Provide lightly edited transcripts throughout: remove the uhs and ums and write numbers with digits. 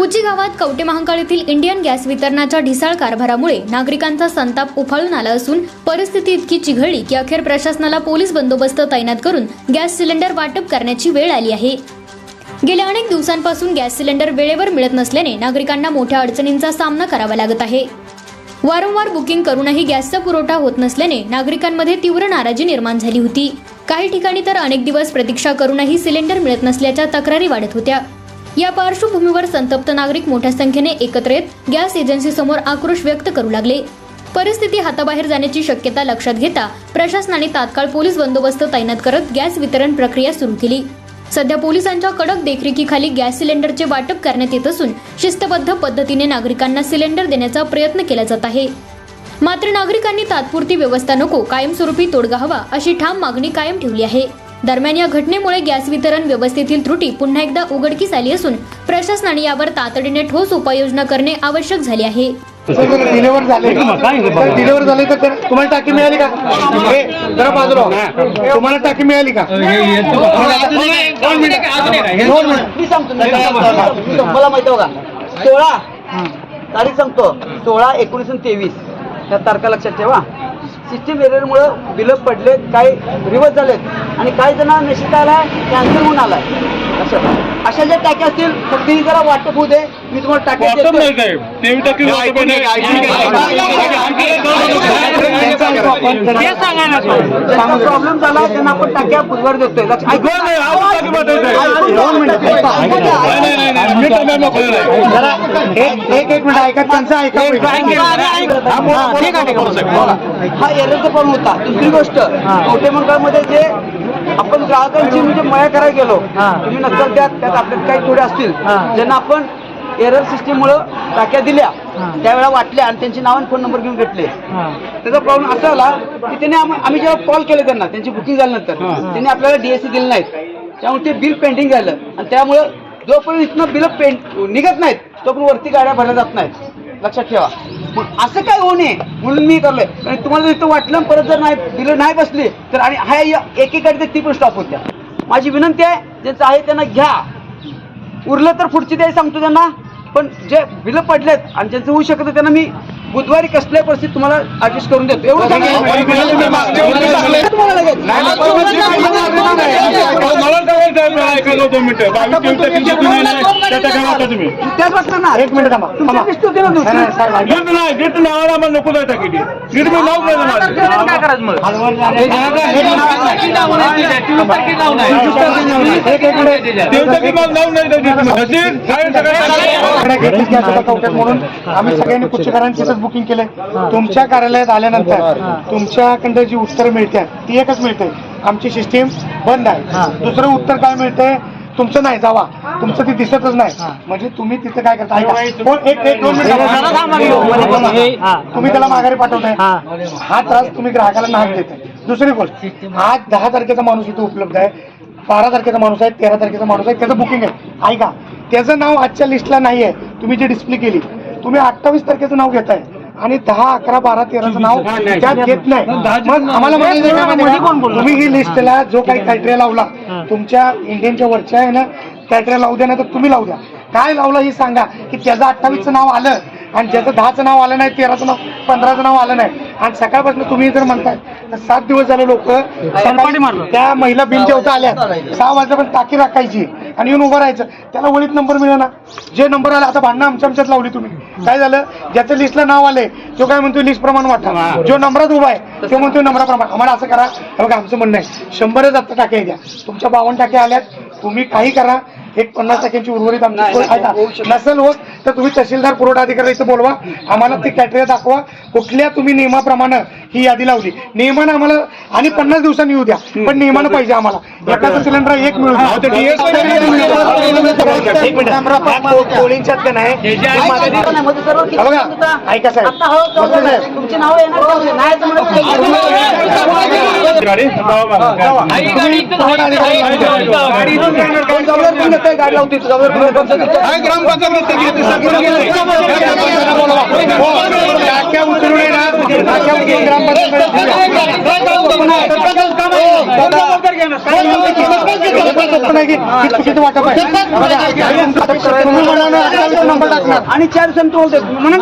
कुची गावात कवटे महांकाळ येथील Indian gas वितरणाच्या ढिसाळ कारभारामुळे नागरिकांचा संताप उफाळून आला असून परिस्थिती इतकी चिघळली की अखेर प्रशासनाला पोलीस बंदोबस्त तैनात करून गॅस सिलेंडर वाटप करण्याची वेळ आली आहे। गेल्या अनेक दिवसांपासून गॅस सिलेंडर वेळेवर मिळत नसल्याने नागरिकांना मोठ्या अडचणींचा सामना करावा लागत आहे। वारंवार बुकिंग करूनही गॅसचा पुरवठा होत नसल्याने नागरिकांमध्ये तीव्र नाराजी निर्माण झाली होती। काही ठिकाणी तर अनेक दिवस प्रतीक्षा करूनही सिलेंडर मिळत नसल्याच्या तक्रारी वाढत होत्या। या पार्श्वभूमीवर संतप्त नागरिक मोठ्या संख्येने एकत्र येत गॅस एजन्सी समोर आक्रोश व्यक्त करू लागले। परिस्थिती हाताबाहेर जाण्याची शक्यता लक्षात घेता प्रशासनाने तात्काळ पोलीस बंदोबस्त तैनात करत गॅस वितरण प्रक्रिया सुरू केली। सध्या पोलिसांच्या कडक देखरेखीखाली गॅस सिलेंडरचे वाटप करण्यात येत असून शिस्तबद्ध पद्धतीने नागरिकांना सिलेंडर देण्याचा प्रयत्न केला जात आहे। मात्र नागरिकांनी तात्पुरती व्यवस्था नको, कायमस्वरूपी तोडगा हवा अशी ठाम मागणी कायम ठेवली आहे। दरम्यान या घटनेमुळे गॅस वितरण व्यवस्थेतील त्रुटी पुन्हा एकदा उघडकीस आली असून प्रशासनाने यावर तातडीने ठोस उपाययोजना करणे आवश्यक झाले आहे। डिलिव्हर झाले तर तुम्हाला टाकी मिळाली का? जरा बाजूला तुम्हाला टाकी मिळाली का? मला माहिती बघा 16 तारीख सांगतो 16, 19 आणि 23 या तारखा लक्षात ठेवा। सिस्टीम एररमुळे बिल पडले, काही रिवर्स झालेत आणि काही जणांना मेसेज आलाय कॅन्सल होऊन आलाय। अशा ज्या टाक्या असतील फक्त जरा वाटप होऊ दे, मी तुम्हाला टाक्या प्रॉब्लेम झाला त्यांना आपण टाक्या बुधवार देतोय। एक मिनिट ऐका, त्यांचं ऐका। हा एररचा प्रॉब्लेम होता। दुसरी गोष्ट कवटे मंकाळमध्ये जे आपण ग्राहकांची म्हणजे मया करायला गेलो, तुम्ही नक्कल त्यात आपल्यात काही थोडे असतील ज्यांना आपण एरर सिस्टीम मुळे टाक्या दिल्या, त्यावेळेला वाटल्या आणि त्यांची नाव आणि फोन नंबर घेऊन घेतले। त्याचा प्रॉब्लेम असा आला की त्यांनी आम्ही जेव्हा कॉल केले त्यांना, त्यांची बुकिंग झाल्यानंतर त्यांनी आपल्याला डीएससी दिले नाहीत, त्यामुळे ते बिल पेंडिंग झालं आणि त्यामुळे जोपर्यंत इथनं बिल निघत नाहीत तोपर्यंत वरती गाड्या भरल्या जात नाहीत। लक्षात ठेवा। मग असं काय होऊ नये म्हणून मी करलोय। आणि तुम्हाला जर इथं वाटलं परत जर नाही बिल नाही बसली तर आणि हा एक गाडी ती पण स्टॉप होत्या। माझी विनंती आहे ज्यांचं आहे त्यांना घ्या, उरलं तर पुढची द्यायला सांगतो त्यांना, पण जे बिल पडलेत आणि ज्यांचं होऊ शकतं त्यांना मी बुधवारी कसल्याही परिस्थितीत तुम्हाला ऍडजस्ट करून देतो। एवढं त्याच वाटतं ना, एक मिनिट म्हणून आम्ही सगळ्यांनी कुचेकरांचीच बुकिंग केलंय। तुमच्या कार्यालयात आल्यानंतर तुमच्याकडे जी उत्तर मिळते ती एकच मिळते, आमची सिस्टीम बंद आहे। दुसरं उत्तर काय मिळतंय, तुमचं नाही जावा, तुमचं ती दिसतच नाही। म्हणजे तुम्ही तिथं काय करता, तुम्ही त्याला माघारी पाठवताय, हा त्रास तुम्ही ग्राहकाला नाक देताय। दुसरी गोष्ट, आज 10 तारखेचा माणूस इथे उपलब्ध आहे, 12 तारखेचा माणूस आहे, 13 तारखेचा माणूस आहे, त्याचं बुकिंग आहे। ऐका, त्याचं नाव आजच्या लिस्टला नाही आहे, तुम्ही जी डिस्प्ले केली, तुम्ही 28 तारखेचं नाव घेताय आणि 10, 11, 12, 13चं नाव त्यात घेत नाही। मग आम्हाला तुम्ही ही लिस्टला जो काही क्रायटेरिया लावला, तुमच्या इंडियनच्या वरच्या आहे ना क्रायटेरिया लावू द्या, नाही तर तुम्ही लावू द्या। काय लावलं हे सांगा की त्याचं 28चं नाव आलं आणि ज्याचं 10चं नाव आलं नाही, 13चं नाव, 15चं नाव आलं नाही। आणि सकाळपासून तुम्ही जर म्हणताय तर 7 दिवस झाले लोक त्या महिला बिल जेवता आल्या 6 वाजल्यापर्यंत टाकी राखायची आणि येऊन उभं राहायचं, त्याला वळीत नंबर मिळेना। जे नंबर आला, आता भांडणं आमच्यात लावली तुम्ही। काय झालं, ज्याचं लिस्टला नाव आले तो काय म्हणतो लिस्ट प्रमाणे वाटा, जो नंबरात उभा आहे तो म्हणतो नंबराप्रमाणे। आम्हाला असं करा, बघा आमचं म्हणणं आहे 100च आता टाक्या द्या, तुमच्या 52 टाक्या आल्यात, तुम्ही काही करा, एक 50 टक्क्यांची उर्वरित आमची नसेल होत तर तुम्ही तहसीलदार पुरवठा अधिकारी इथं बोलवा, आम्हाला ते क्रायटेरिया दाखवा, कुठल्या तुम्ही नियमाप्रमाणे ही यादी लावली, नियमानं आम्हाला आणि 50 दिवसांनी येऊ द्या, पण नियमानं पाहिजे आम्हाला। एकाचा सिलेंडर एक मिळू द्या। बघा ऐका साहेब, तुमची नाव गाडी लावते टाक्या उतरून चुकीचं वाटप आहे तुम्ही म्हणाल अठ्ठावीस नंबर टाकणार आणि 4 संत बोलते म्हणून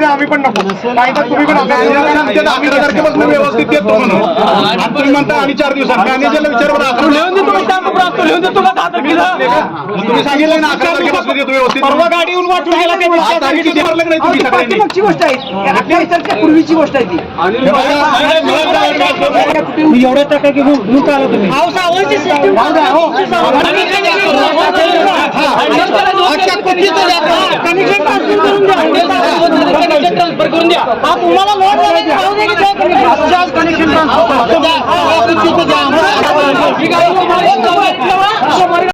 आम्ही पण नको कायदा तुम्ही पण व्यवस्थित येतो म्हणून तुम्ही म्हणता आणि 4 दिवसात मॅनेजरला विचार लिहून देतो लिहून देतो तुम्ही सांगितलं ना 11 तारखेपासून देतो व्यवस्थित परवा गाडी येऊन वाटून गेला नाही तुम्ही सगळ्यांनी मागची गोष्ट आहे 28 तारखेच्या पूर्वीची गोष्ट आहे ती एवढ्या टक्के घेऊन आला तुम्ही